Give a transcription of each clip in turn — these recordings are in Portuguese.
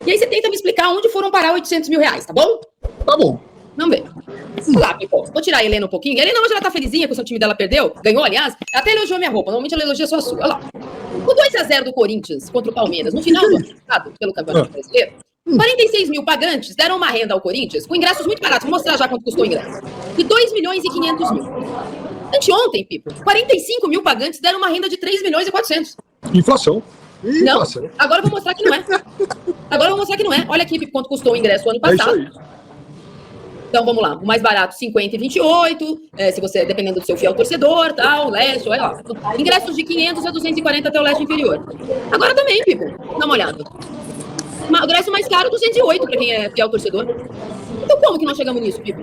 E aí você tenta me explicar onde foram parar 800 mil reais, tá bom? Tá bom. Vamos ver. Vamos lá, Pipo. Vou tirar a Helena um pouquinho. A Helena hoje ela tá felizinha que o seu time dela perdeu. Ganhou, aliás. Ela até elogiou minha roupa. Normalmente ela elogia só a sua. Olha lá. O 2-0 do Corinthians contra o Palmeiras, no final do ano passado, pelo Campeonato Brasileiro, 46 mil pagantes deram uma renda ao Corinthians com ingressos muito baratos. Vou mostrar já quanto custou o ingresso. De 2 milhões e 500 mil. Anteontem, Pipo, 45 mil pagantes deram uma renda de 3 milhões e 400. Inflação. Não, agora eu vou mostrar que não é. Agora eu vou mostrar que não é. Olha aqui, Pipo, quanto custou o ingresso o ano passado. É isso aí. Então, vamos lá. O mais barato, 50 e 28. Se você, dependendo do seu fiel torcedor, tal, leste, olha lá. Ingressos de 500 a 240 até o leste inferior. Agora também, Pipo, dá uma olhada. O ingresso mais caro, 208 para quem é fiel torcedor. Então, como que nós chegamos nisso, Pipo?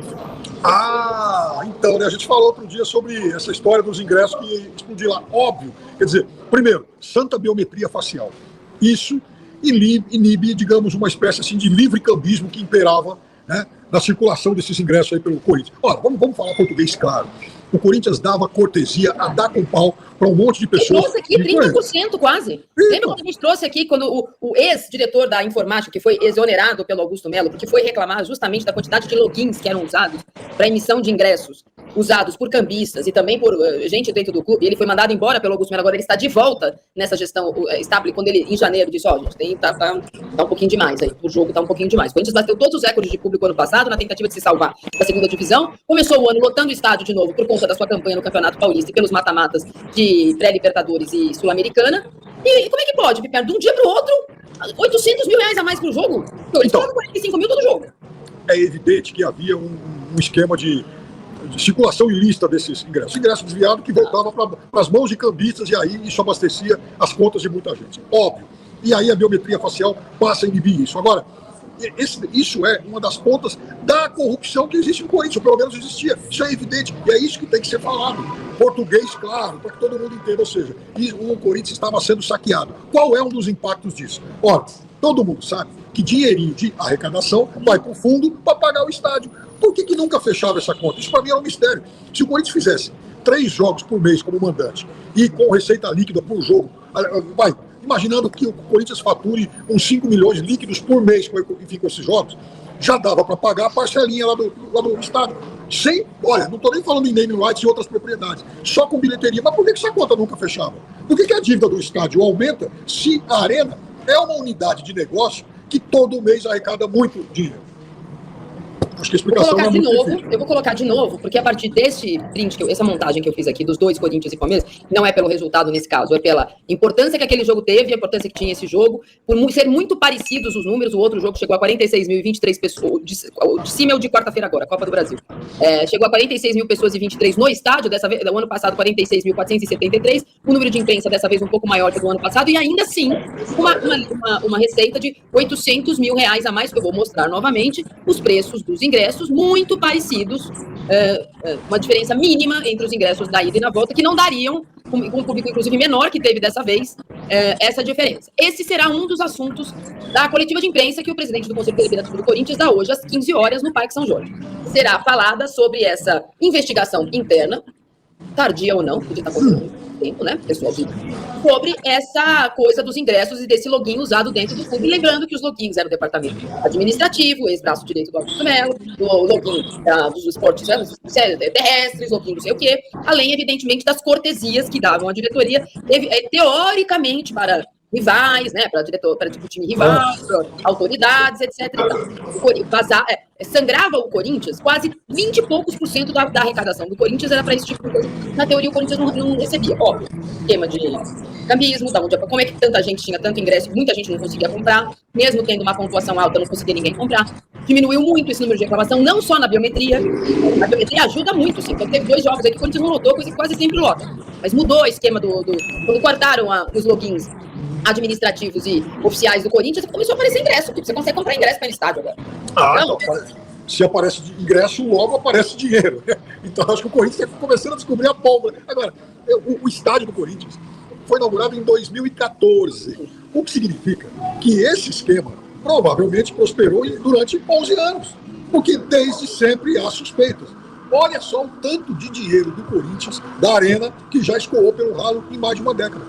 Então, né, a gente falou outro dia sobre essa história dos ingressos que explodiu lá. Óbvio. Quer dizer, primeiro, santa biometria facial. Isso inibe, digamos, uma espécie assim, de livre cambismo que imperava, né, na circulação desses ingressos aí pelo Corinthians. Olha, vamos falar português claro. O Corinthians dava cortesia a dar com pau para um monte de pessoas. Trouxe aqui 30% quase. Lembra quando a gente trouxe aqui, quando o ex-diretor da informática, que foi exonerado pelo Augusto Melo, porque foi reclamar justamente da quantidade de logins que eram usados para emissão de ingressos, usados por cambistas e também por gente dentro do clube. Ele foi mandado embora pelo Augusto Melo, agora ele está de volta nessa gestão estável, quando ele, em janeiro, disse, gente, tá um pouquinho demais aí, o jogo tá um pouquinho demais. O Corinthians bateu todos os recordes de público ano passado, na tentativa de se salvar da segunda divisão, começou o ano lotando o estádio de novo por conta da sua campanha no Campeonato Paulista e pelos mata-matas de pré-Libertadores e Sul-Americana. E como é que pode, Piper, de um dia para o outro, 800 mil reais a mais pro jogo? Eles pagam 45 mil todo jogo. É evidente que havia um esquema de circulação ilícita desses ingressos. Ingresso desviado que voltava para as mãos de cambistas e aí isso abastecia as contas de muita gente. Óbvio. E aí a biometria facial passa a inibir isso. Agora, isso é uma das pontas da corrupção que existe no Corinthians, ou pelo menos existia. Isso é evidente, e é isso que tem que ser falado. Português, claro, para que todo mundo entenda. Ou seja, o Corinthians estava sendo saqueado. Qual é um dos impactos disso? Ora, todo mundo sabe que dinheirinho de arrecadação vai para o fundo para pagar o estádio. Por que nunca fechava essa conta? Isso para mim era um mistério. Se o Corinthians fizesse 3 jogos por mês como mandante e com receita líquida por jogo, imaginando que o Corinthians fature uns 5 milhões líquidos por mês com esses jogos, já dava para pagar a parcelinha lá do estádio. Olha, não estou nem falando em naming rights e outras propriedades, só com bilheteria. Mas por que essa conta nunca fechava? Por que a dívida do estádio aumenta se a Arena é uma unidade de negócio que todo mês arrecada muito dinheiro? Acho que a explicação é muito difícil. Eu vou colocar de novo, porque a partir desse print, essa montagem que eu fiz aqui dos 2 Corinthians e Palmeiras, não é pelo resultado nesse caso, é pela importância que aquele jogo teve, a importância que tinha esse jogo, por ser muito parecidos os números. O outro jogo chegou a 46.023 pessoas, de cima é o de quarta-feira agora, Copa do Brasil. Chegou a 46 mil pessoas e 23 no estádio, dessa vez, no ano passado 46.473, o número de imprensa dessa vez um pouco maior que do ano passado, e ainda assim uma receita de 800 mil reais a mais, que eu vou mostrar novamente, os preços dos ingressos muito parecidos, uma diferença mínima entre os ingressos da ida e na volta, que não dariam, com um público inclusive menor que teve dessa vez, essa diferença. Esse será um dos assuntos da coletiva de imprensa que o presidente do Conselho Deliberativo do Corinthians dá hoje às 15 horas no Parque São Jorge. Será falada sobre essa investigação interna, tardia ou não, podia estar acontecendo tempo, né, pessoal, sobre essa coisa dos ingressos e desse login usado dentro do clube. Lembrando que os logins eram do departamento administrativo, ex-braço direito do Augusto Melo, do login dos esportes terrestres, login não sei o quê, além, evidentemente, das cortesias que davam à diretoria, teoricamente, para rivais, né, para o time rival, para autoridades, etc. Sangrava o Corinthians, quase 20 e poucos por cento da arrecadação do Corinthians era para esse tipo de coisa. Na teoria, o Corinthians não recebia. Óbvio, esquema de cambismo, como é que tanta gente tinha tanto ingresso, muita gente não conseguia comprar, mesmo tendo uma pontuação alta, não conseguia ninguém comprar. Diminuiu muito esse número de reclamação, não só na biometria. A biometria ajuda muito, sim. Então, teve 2 jogos aí que o Corinthians não lotou, coisa que quase sempre lota. Mas mudou o esquema quando cortaram os logins administrativos e oficiais do Corinthians, começou a aparecer ingresso, porque você consegue comprar ingresso para o estádio agora. Então, se aparece ingresso, logo aparece dinheiro. Então, acho que o Corinthians está começando a descobrir a pólvora. Agora, o estádio do Corinthians foi inaugurado em 2014, o que significa que esse esquema provavelmente prosperou durante 11 anos, porque desde sempre há suspeitas. Olha só o tanto de dinheiro do Corinthians, da Arena, que já escoou pelo ralo em mais de uma década.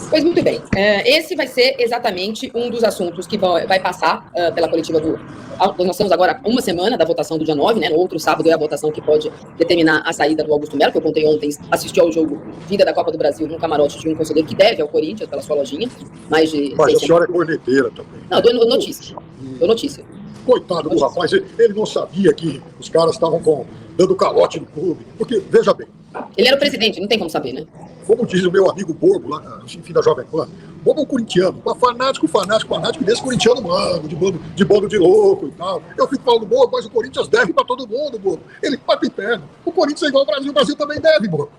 Pois muito bem. Esse vai ser exatamente um dos assuntos que vai passar pela coletiva do... Nós estamos agora uma semana da votação do dia 9, né? No outro sábado é a votação que pode determinar a saída do Augusto Melo, que eu contei ontem, assistiu ao jogo Vida da Copa do Brasil no camarote de um conselheiro que deve ao Corinthians pela sua lojinha. Mas a senhora é corneteira também. Não, dou notícia. Dou notícia. Coitado do rapaz, ele não sabia que os caras estavam dando calote no clube. Porque, veja bem... Ele era o presidente, não tem como saber, né? Como diz o meu amigo Borgo, lá, enfim, da Jovem Pan, Bobo é um corintiano, fanático desse corintiano, mano, de bando de louco e tal. Eu fico falando, Borgo, mas o Corinthians deve pra todo mundo, Borgo. Ele vai pro inferno. O Corinthians é igual ao Brasil, o Brasil também deve, Borgo.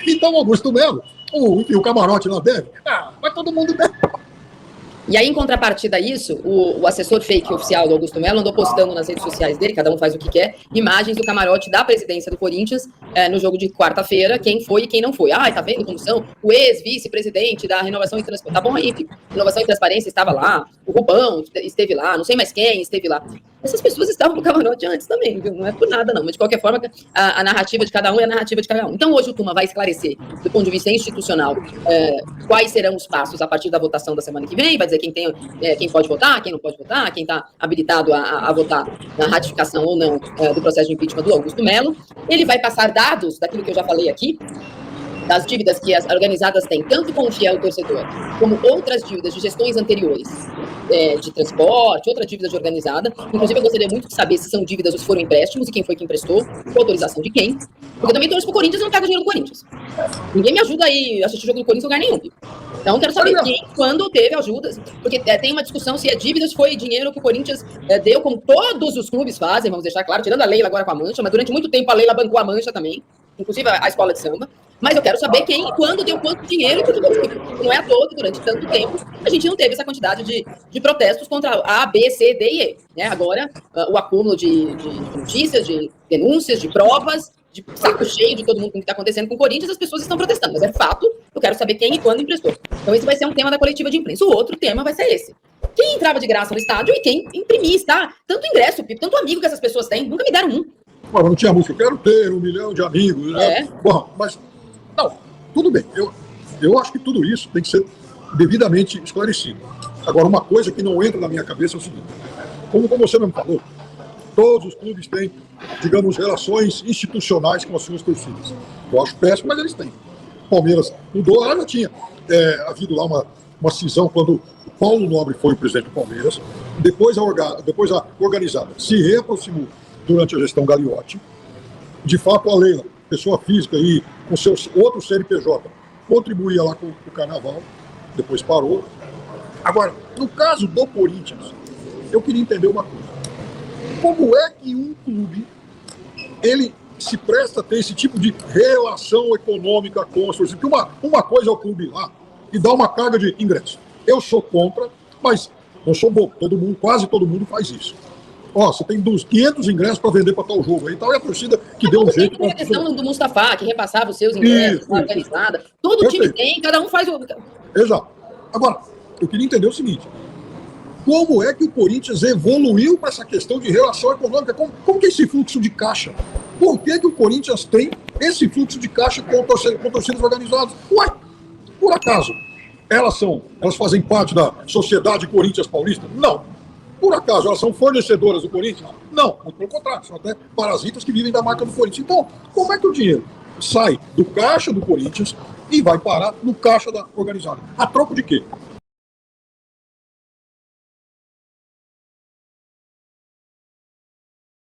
Então, Augusto Melo, o camarote lá deve. Mas todo mundo deve. E aí, em contrapartida a isso, o assessor fake oficial do Augusto Melo andou postando nas redes sociais dele, cada um faz o que quer, imagens do camarote da presidência do Corinthians no jogo de quarta-feira, quem foi e quem não foi. Tá vendo como são? O ex-vice-presidente da Renovação e Transparência. Tá bom aí, filho. Renovação e Transparência estava lá, o Rubão esteve lá, não sei mais quem esteve lá. Essas pessoas estavam no camarote antes também, viu? Não é por nada, não. Mas, de qualquer forma, a narrativa de cada um é a narrativa de cada um. Então, hoje o Tuma vai esclarecer, do ponto de vista institucional, quais serão os passos a partir da votação da semana que vem, vai dizer quem pode votar, quem não pode votar, quem está habilitado a votar na ratificação ou não do processo de impeachment do Augusto Melo. Ele vai passar dados daquilo que eu já falei aqui, das dívidas que as organizadas têm, tanto com o fiel torcedor, como outras dívidas de gestões anteriores, de transporte, outra dívida de organizada. Inclusive, eu gostaria muito de saber se são dívidas ou se foram empréstimos e quem foi que emprestou, com autorização de quem. Porque eu também torço pro Corinthians e não pego dinheiro do Corinthians. Ninguém me ajuda aí a assistir o jogo do Corinthians em lugar nenhum. Então, eu quero saber quem, quando teve ajudas, porque tem uma discussão se é dívida ou se foi dinheiro que o Corinthians deu, como todos os clubes fazem, vamos deixar claro, tirando a Leila agora com a Mancha, mas durante muito tempo a Leila bancou a Mancha também, inclusive a escola de samba. Mas eu quero saber quem, quando deu quanto dinheiro, porque não é à toa que durante tanto tempo a gente não teve essa quantidade de protestos contra A, B, C, D e E. Né? Agora, o acúmulo de notícias, de denúncias, de provas, de saco cheio de todo mundo com o que está acontecendo com o Corinthians, as pessoas estão protestando. Mas é fato, eu quero saber quem e quando emprestou. Então esse vai ser um tema da coletiva de imprensa. O outro tema vai ser esse. Quem entrava de graça no estádio e quem imprimia, tá? Tanto ingresso, tanto amigo que essas pessoas têm, nunca me deram um. Mas não tinha música, eu quero ter 1 milhão de amigos. Né? Bom, mas, não, tudo bem. Eu acho que tudo isso tem que ser devidamente esclarecido. Agora, uma coisa que não entra na minha cabeça é o seguinte: como você mesmo falou, todos os clubes têm, digamos, relações institucionais com as suas torcidas. Eu acho péssimo, mas eles têm. Palmeiras mudou, já tinha havido lá uma cisão quando o Paulo Nobre foi o presidente do Palmeiras. Depois a organizada se reaproximou durante a gestão Gagliotti. De fato, a Leila, pessoa física e com seus outros CNPJ, contribuía lá com o Carnaval, depois parou. Agora, no caso do Corinthians, eu queria entender uma coisa. Como é que um clube ele se presta a ter esse tipo de relação econômica com as torcidas? Porque uma coisa é o clube lá e dá uma carga de ingresso. Eu sou contra, mas não sou bobo. Quase todo mundo faz isso. Você tem 500 ingressos para vender para tal jogo aí e tal, e a torcida que deu um jeito. Tem a questão do Mustafa, que repassava os seus ingressos, organizada. Todo time tem, cada um faz o... Exato. Agora, eu queria entender o seguinte: como é que o Corinthians evoluiu para essa questão de relação econômica? Como que é esse fluxo de caixa? Por que o Corinthians tem esse fluxo de caixa com torcidas organizadas? Ué, por acaso, elas fazem parte da Sociedade Corinthians Paulista? Não. Por acaso, elas são fornecedoras do Corinthians? Não, muito pelo contrário, são até parasitas que vivem da marca do Corinthians. Então, como é que o dinheiro sai do caixa do Corinthians e vai parar no caixa da organizada? A troco de quê?